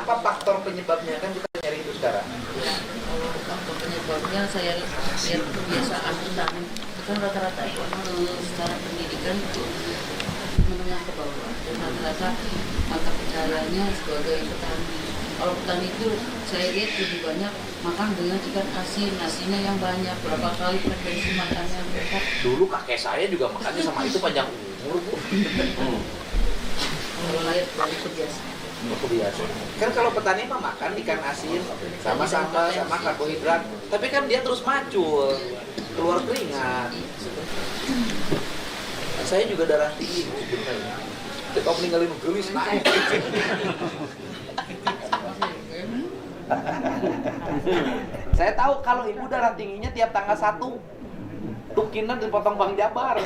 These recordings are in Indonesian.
Apa faktor penyebabnya? Kan kita nyari itu sekarang. Kalau faktor penyebabnya saya lihat kebiasaan petani. Kan rata-rata ekonomi secara pendidikan itu menengah ke bawah. Dan rata-rata mata pencahariannya sebagai petani. Kalau petani itu saya lihat lebih banyak makan dengan ikan asin, nasinya yang banyak. Berapa kali frekuensi makannya mereka. Dulu kakek saya juga makannya sama itu panjang umur, Bu. Kalau lihat dari kebiasaan. Biasa. Kan kalau petani mah makan ikan asin sama sambal sama karbohidrat, tapi kan dia terus macul, keluar keringat. Saya juga darah tinggi sebenarnya. Kita meninggalin gelis naik. Saya tahu kalau ibu darah tingginya tiap tanggal 1 tukinan dipotong Bang Jabar.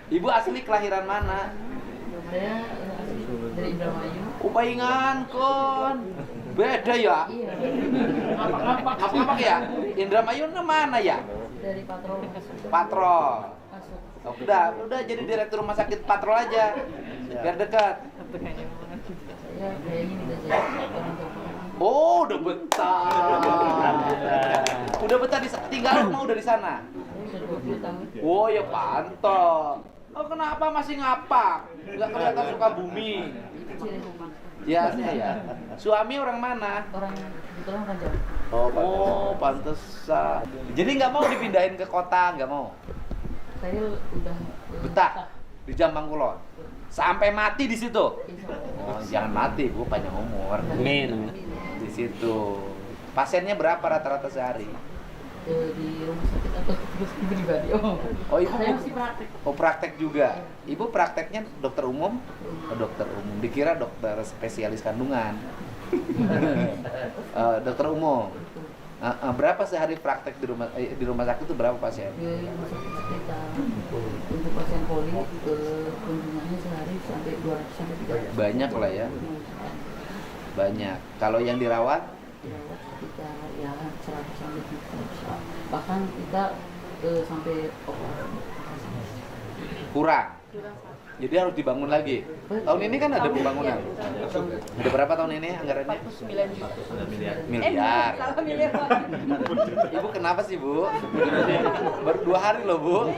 Ibu asli kelahiran mana? Saya dari Indramayu. Upaingan kon. Beda ya? Iya. Apa ya? Indramayu mana ya? Dari patrol masuk. Patrol. Masuk. Oh, udah jadi direktur rumah sakit Patrol aja. Biar dekat. Saya kayaknya udah jadi orang tua. Oh, udah betah. Udah betah tinggal rumah udah di sana. Saya sudah 20 tahun. Oh, ya pantas. Oh, kenapa masih ngapak? Nggak kelihatan suka bumi. Kecil rumah. Ya, ya. Suami orang mana? Orang kebetulan orang Jawa. Oh, pantesan. Jadi nggak mau dipindahin ke kota, nggak mau? Saya udah Betah di Jamang Kulon. Sampai mati di situ. Insya Oh, Allah. jangan mati, Bu, panjang umur. Amin. Di situ. Pasiennya berapa rata-rata sehari? Di rumah sakit atau pribadi? Oh, ibu Saya masih praktek. Oh, praktek juga. Ibu prakteknya dokter umum? Oh, dokter umum. Dikira dokter spesialis kandungan. Dokter umum. Berapa sehari praktek di rumah sakit itu berapa pasien? Di rumah sakit sekitar untuk pasien poli kunjungannya sehari sampai 200 sampai 300. Banyak lah ya. Banyak. Kalau yang dirawat? Dirawat sekitar ya 100 sampai 300. Bahkan kita sampai Kurang. Jadi harus dibangun lagi. Tahun ini kan ada pembangunan. Ada berapa tahun ini anggarannya? 49 juta. Miliar. Salah miliar. Ibu kenapa sih, Bu? Baru 2 hari loh, Bu.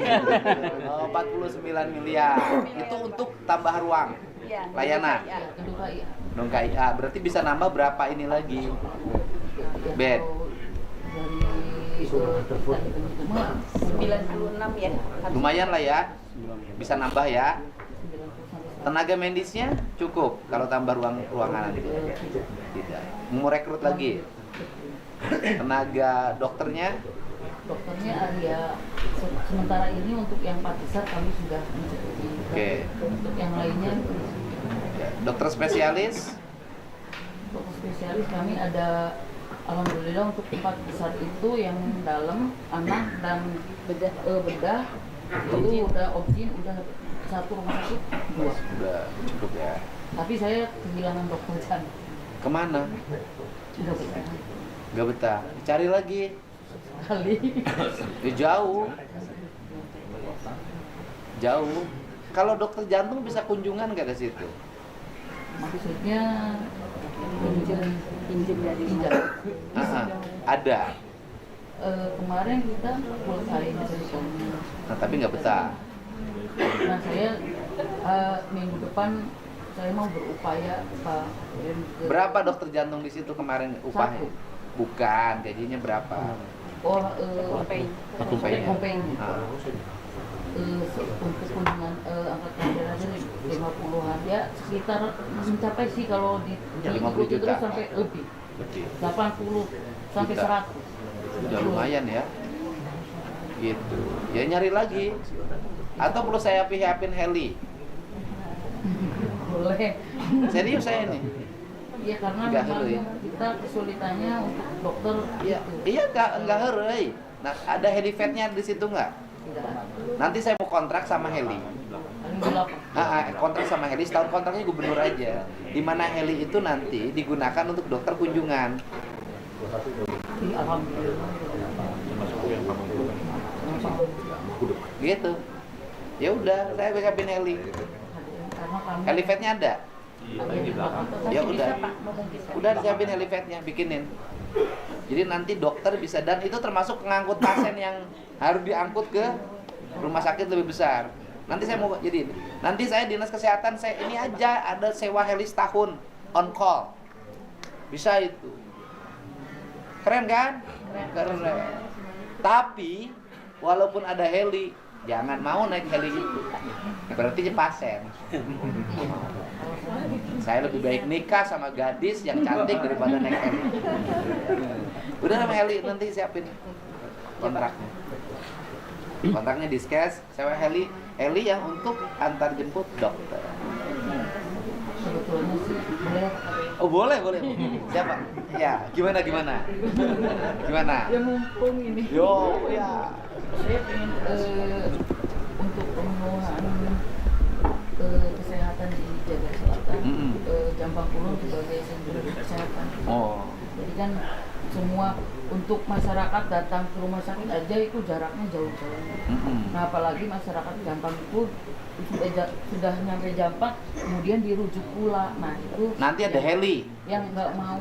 Oh, 49 miliar. Itu untuk tambah ruang Iya. layanan. Iya. gedung KIA. Dong KIA. Berarti bisa nambah berapa ini lagi? Bed. Dari tadi teman 96 ya. Lumayan lah ya. Bisa nambah ya. 90 sampai Tenaga medisnya cukup kalau tambah ruangan itu. Tidak. Mau rekrut lagi. Tenaga dokternya dokternya ya sementara ini untuk yang 4 besar kami sudah mencukupi. Oke. Untuk yang lainnya dokter spesialis dokter spesialis kami ada alhamdulillah untuk 4 besar itu yang dalam anak dan bedah itu udah objin udah 1 rumah sakit 2. udah cukup ya. Tapi saya kehilangan dokter jantung. Kemana? Udah betah Gak betah. Cari lagi. sekali. Jauh. Jauh. Kalau dokter jantung bisa kunjungan nggak ke situ? Maksudnya Pinjam dari Ada. Kemarin kita selesai teleponnya. Nah, tapi nggak betah. Nah saya minggu depan saya mau berupaya Pak. Berapa dokter jantung di situ kemarin upahnya? 1. Bukan, gajinya berapa? Oh, Kompenya. kompenya. Ah. Untuk kunjungan angkatan darat 50-an ya sekitar mencapai sih kalau di 50 juta. terus sampai lebih Lebih. 80 sampai Juta. 100. Udah lumayan ya. Gitu. Ya nyari lagi. Atau perlu saya pihapin heli? Boleh. Serius saya ini. Iya karena Nggak memang heli. kita kesulitannya untuk dokter Iya, itu. iya nggak herei. Nah, ada helipadnya di situ nggak? Tidak. Nanti saya mau kontrak sama heli. Paling gelap. Kontrak sama heli, setahun kontraknya gubernur aja. Di mana heli itu nanti digunakan untuk dokter kunjungan. Alhamdulillah. Gitu. Ya udah, saya backupin heli. karena kami Helipadnya ada? ada di belakang. Ya Masih udah. bisa, Pak, ngomong bisa. Udah siapin helipadnya, bikinin. Jadi nanti dokter bisa, dan itu termasuk pengangkut pasien yang harus diangkut ke rumah sakit lebih besar. Nanti saya mau jadi, nanti saya dinas kesehatan saya ini aja ada sewa heli setahun on call. Bisa itu. Keren kan? Keren. Tapi walaupun ada heli, jangan mau naik heli itu. Berarti pasien. Saya lebih baik nikah sama gadis yang cantik daripada naik heli. Udah sama heli, nanti siapin kontraknya. Kontraknya diskes, sewa heli yang untuk antar jemput dokter. Sebetulnya sih boleh. Oh boleh. Siapa? Ya, gimana? Gimana? Ya mumpung ini. Yo, ya. Saya pengen untuk pemenuhan kesehatan di Jakarta Selatan, Jampang Kulon sebagai sentra kesehatan. Oh. Jadi kan semua untuk masyarakat datang ke rumah sakit aja itu jaraknya jauh-jauh. Nah apalagi masyarakat Jampang itu sudah nyampe Jampang, kemudian dirujuk pula. Nah itu Nanti ada heli. yang nggak mau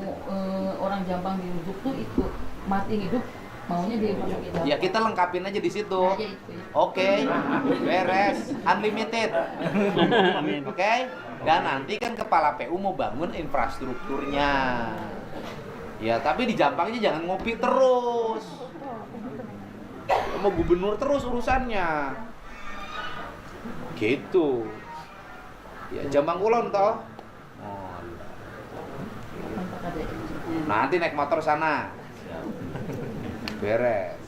orang Jampang dirujuk tuh itu mati hidup maunya di rumah sakit Jampang. Ya kita lengkapin aja di situ. Nah, ya itu, ya. Oke, beres, unlimited. Oke, dan nanti kan kepala PU mau bangun infrastrukturnya. Ya, tapi di Jampangnya jangan ngopi terus. Mau gubernur terus urusannya. Gitu. Ya, Jampang Kulon toh. Oh. Mantap ada ini. Nanti naik motor sana. Beres.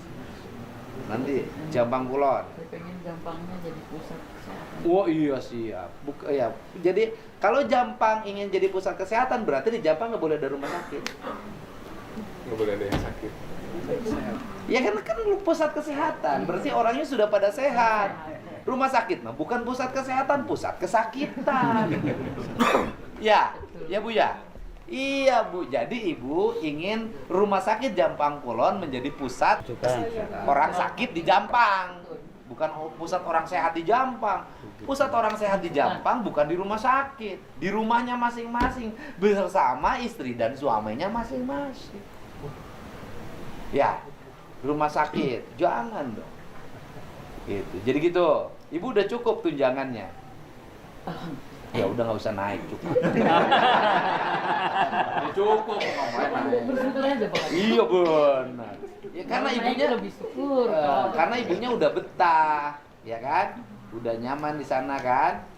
Nanti Jampang Kulon. Saya pengen Jampangnya jadi pusat kesehatan. Oh iya siap. Ya. Jadi kalau Jampang ingin jadi pusat kesehatan berarti di Jampang nggak boleh ada rumah sakit. Nggak boleh ada yang sakit. Ya kan pusat kesehatan. Berarti orangnya sudah pada sehat. Rumah sakit mah bukan pusat kesehatan, pusat kesakitan. Ya Bu ya. Iya Bu. Jadi Ibu ingin rumah sakit Jampang Kulon menjadi pusat orang sakit di Jampang. Bukan pusat orang sehat di Jampang. Pusat orang sehat di Jampang bukan di rumah sakit, di rumahnya masing-masing bersama istri dan suaminya masing-masing. Ya, rumah sakit jangan dong. Gitu. Jadi gitu. Ibu udah cukup tunjangannya. Ya udah nggak usah naik, cukup. Ya, cukup ngapain naik. Bersyukur aja Pak. Iya benar. Ya karena Kalau ibunya naik lebih syukur. karena ibunya udah betah, ya kan? Udah nyaman di sana kan?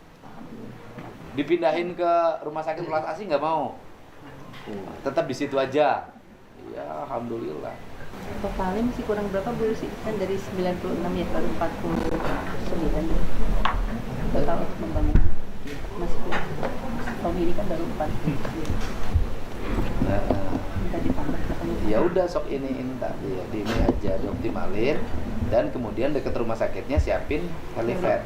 Dipindahin ke rumah sakit kelas ASI nggak mau. Tetap di situ aja. Ya alhamdulillah. Totalnya masih kurang berapa Bu sih? Kan dari 96 ya baru 49 ya. Total untuk membangun masih kurang. Tahun ini kan baru 4. Minta ditambah katanya. Ya udah sok ini tadi ya, di ini aja dioptimalin dan kemudian deket rumah sakitnya siapin helipad.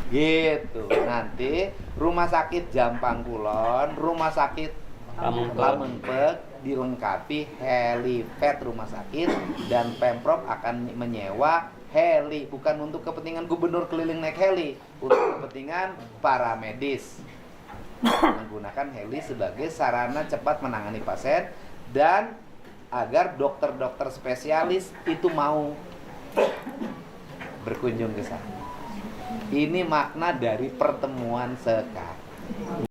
Gitu. Nanti rumah sakit Jampang Kulon, rumah sakit Pamengpeuk dilengkapi helipad rumah sakit dan Pemprov akan menyewa heli bukan untuk kepentingan gubernur keliling naik heli, untuk kepentingan para medis. Menggunakan heli sebagai sarana cepat menangani pasien dan agar dokter-dokter spesialis itu mau berkunjung ke sana. Ini makna dari pertemuan sekarang.